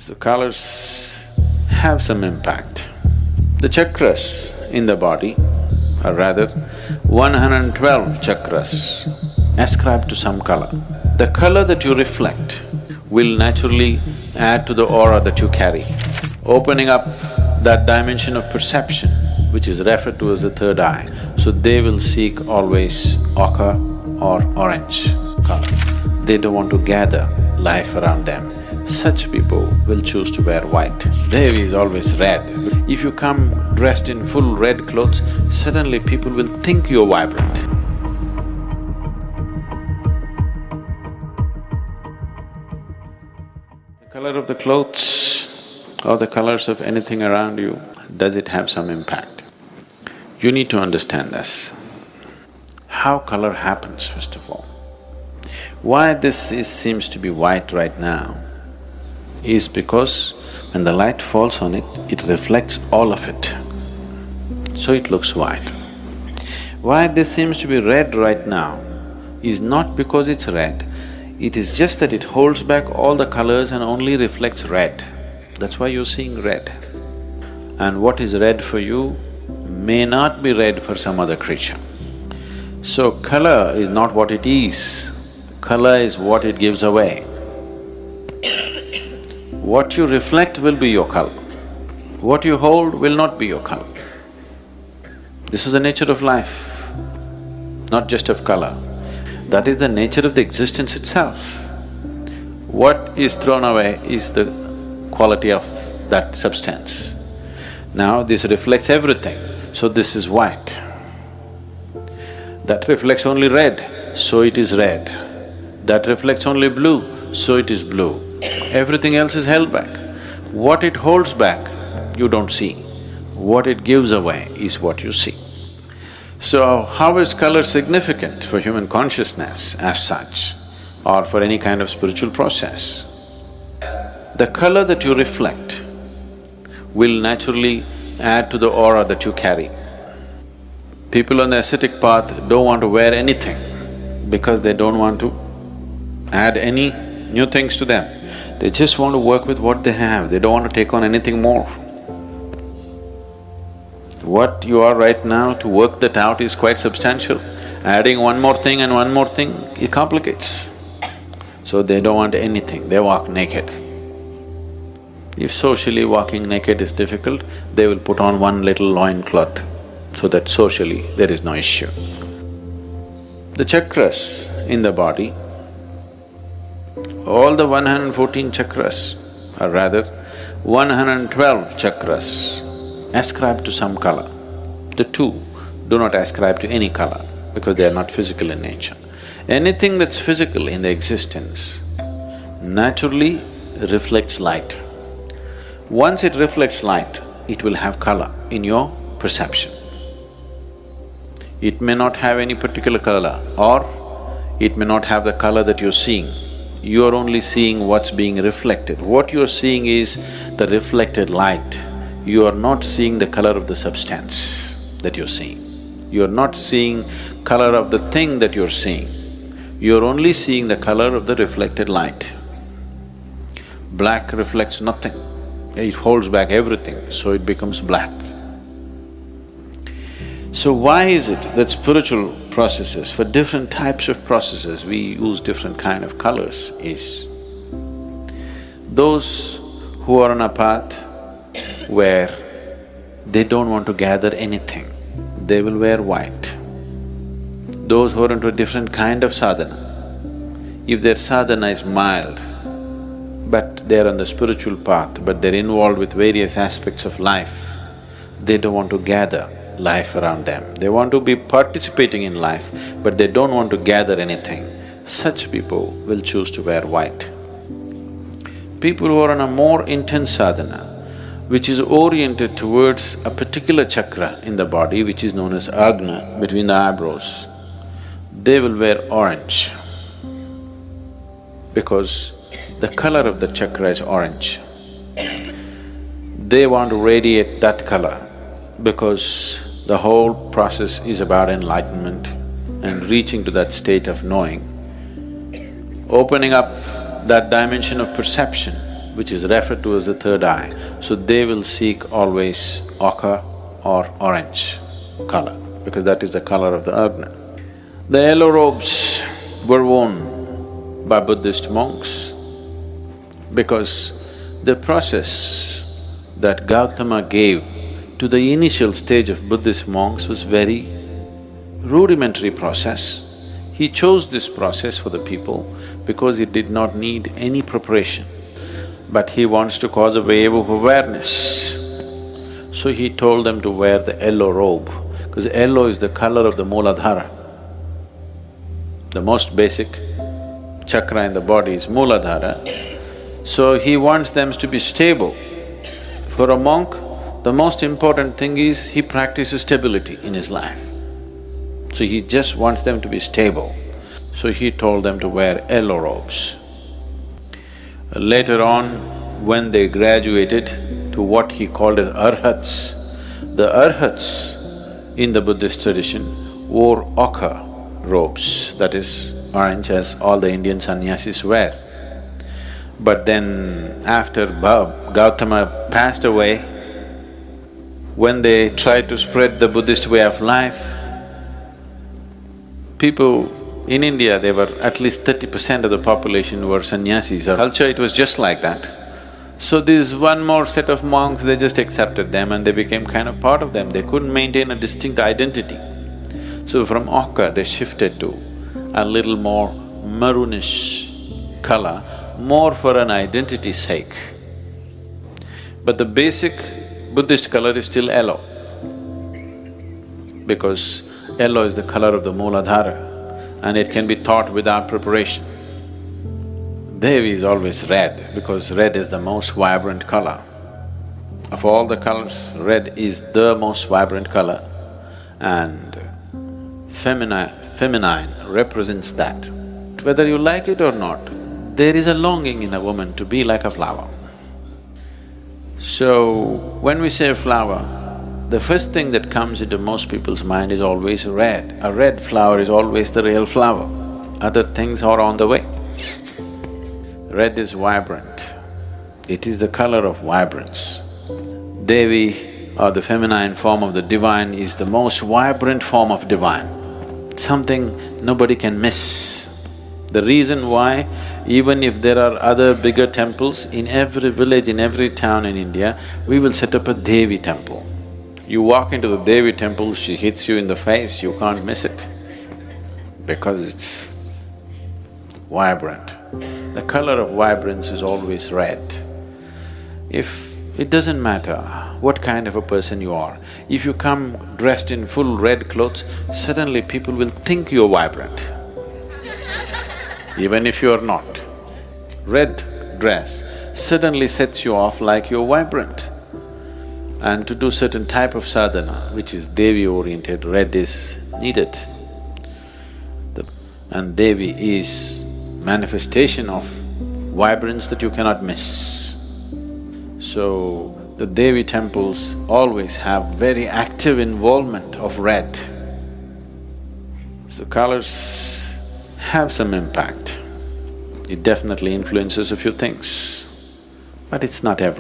So colors have some impact. The chakras in the body, or rather 112 chakras ascribe to some color. The color that you reflect will naturally add to the aura that you carry, opening up that dimension of perception which is referred to as the third eye. So they will seek always ochre or orange color. They don't want to gather life around them. Such people will choose to wear white. Devi is always red. If you come dressed in full red clothes, suddenly people will think you're vibrant. The color of the clothes or the colors of anything around you, does it have some impact? You need to understand this. How color happens, first of all. Why seems to be white right now is because when the light falls on it, it reflects all of it, so it looks white. Why this seems to be red right now is not because it's red, it is just that it holds back all the colors and only reflects red. That's why you're seeing red. And what is red for you may not be red for some other creature. So color is not what it is, color is what it gives away. What you reflect will be your color, what you hold will not be your color. This is the nature of life, not just of color. That is the nature of the existence itself. What is thrown away is the quality of that substance. Now this reflects everything, so this is white. That reflects only red, so it is red. That reflects only blue, so it is blue. Everything else is held back. What it holds back, you don't see. What it gives away is what you see. So, how is color significant for human consciousness as such, or for any kind of spiritual process? The color that you reflect will naturally add to the aura that you carry. People on the ascetic path don't want to wear anything because they don't want to add any new things to them. They just want to work with what they have, they don't want to take on anything more. What you are right now, to work that out is quite substantial. Adding one more thing and one more thing, it complicates. So they don't want anything, they walk naked. If socially walking naked is difficult, they will put on one little loincloth so that socially there is no issue. The chakras in the body, all the 114 chakras, or rather 112 chakras ascribe to some color. The two do not ascribe to any color because they are not physical in nature. Anything that's physical in the existence naturally reflects light. Once it reflects light, it will have color in your perception. It may not have any particular color, or it may not have the color that you're seeing. You are only seeing what's being reflected. What you're seeing is the reflected light. You are not seeing the color of the substance that you're seeing. You're not seeing color of the thing that you're seeing. You're only seeing the color of the reflected light. Black reflects nothing, it holds back everything, so it becomes black. So why is it that spiritual processes, for different types of processes, we use different kind of colors is, those who are on a path where they don't want to gather anything, they will wear white. Those who are into a different kind of sadhana, if their sadhana is mild, but they're on the spiritual path, but they're involved with various aspects of life, they don't want to gather life around them. They want to be participating in life, but they don't want to gather anything. Such people will choose to wear white. People who are on a more intense sadhana, which is oriented towards a particular chakra in the body, which is known as Agna, between the eyebrows, they will wear orange because the color of the chakra is orange. They want to radiate that color because the whole process is about enlightenment and reaching to that state of knowing, opening up that dimension of perception which is referred to as the third eye. So they will seek always ochre or orange color, because that is the color of the Agni. The yellow robes were worn by Buddhist monks because the process that Gautama gave to the initial stage of Buddhist monks was very rudimentary process. He chose this process for the people because he did not need any preparation, but he wants to cause a wave of awareness. So he told them to wear the yellow robe, because yellow is the color of the Mooladhara. The most basic chakra in the body is Mooladhara. So he wants them to be stable. For a monk, the most important thing is he practices stability in his life. So he just wants them to be stable. So he told them to wear yellow robes. Later on, when they graduated to what he called as arhats, the arhats in the Buddhist tradition wore ochre robes, that is orange, as all the Indian sannyasis wear. But then after Gautama passed away, when they tried to spread the Buddhist way of life, people in India, they were at least 30% of the population were sannyasis. Our culture, it was just like that. So this one more set of monks, they just accepted them and they became kind of part of them. They couldn't maintain a distinct identity. So from ochre, they shifted to a little more maroonish color, more for an identity's sake. But the basic Buddhist color is still yellow, because yellow is the color of the Mooladhara and it can be taught without preparation. Devi is always red, because red is the most vibrant color. Of all the colors, red is the most vibrant color, and feminine represents that. Whether you like it or not, there is a longing in a woman to be like a flower. So, when we say flower, the first thing that comes into most people's mind is always red. A red flower is always the real flower. Other things are on the way. Red is vibrant. It is the color of vibrance. Devi, or the feminine form of the divine, is the most vibrant form of divine. Something nobody can miss. The reason why, even if there are other bigger temples, in every village, in every town in India, we will set up a Devi temple. You walk into the Devi temple, she hits you in the face, you can't miss it, because it's vibrant. The color of vibrance is always red. It doesn't matter what kind of a person you are, if you come dressed in full red clothes, suddenly people will think you're vibrant, even if you're not. Red dress suddenly sets you off like you're vibrant. And to do certain type of sadhana, which is Devi-oriented, red is needed. And Devi is manifestation of vibrance that you cannot miss. So, the Devi temples always have very active involvement of red. So colors have some impact. It definitely influences a few things, but it's not everything.